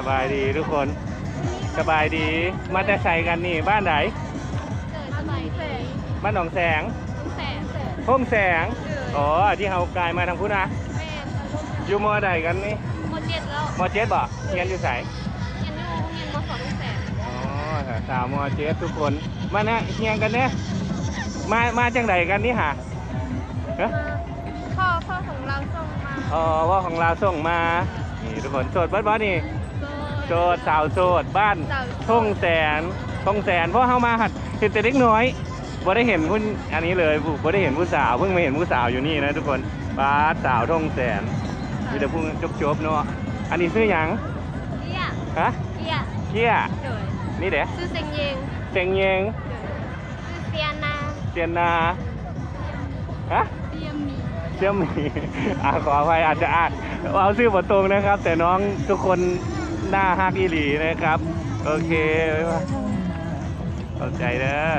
บายดีทุกคนสบายดีมาแต่ใส่กันนี่บ้านไหนบ้านหนองแสงห้องแสงอ๋อที่เฮากายมาทางพุทธนะอยู่มอใดกันนี่มอเจ็ดบ่เรียนอยู่ไสอ๋อสาวมอเจ็ดทุกคนมานะเฮียงกันเนี่ยมาจังใดกันนี่ฮะพ่อของเราส่งมาอ๋อว่าของเราส่งมานี่ทุกคนโสดบ้านนี่โสดสาวโสดบ้านทุ่งแสนเพราะเฮามาหัดเห็นแต่เด็กน้อยบ่ได้เห็นผู้อันนี้เลยบ่ได้เห็นผู้สาวเพิ่งมาเห็นผู้สาวอยู่นี่นะทุกคนบ้านสาวทุ่งแสนมีแต่ผู้จบเนาะอันนี้ซื้อหยังเกียฮะเกียเกียนี่เด้ซื้อเซงเยงซื้อเซียนาฮะเชื่อมีขออภัยอาจจะเอาชื่อบทตรงนะครับแต่น้องทุกคนหน้าฮักอีหลีนะครับโอเคเข้าใจเด้อ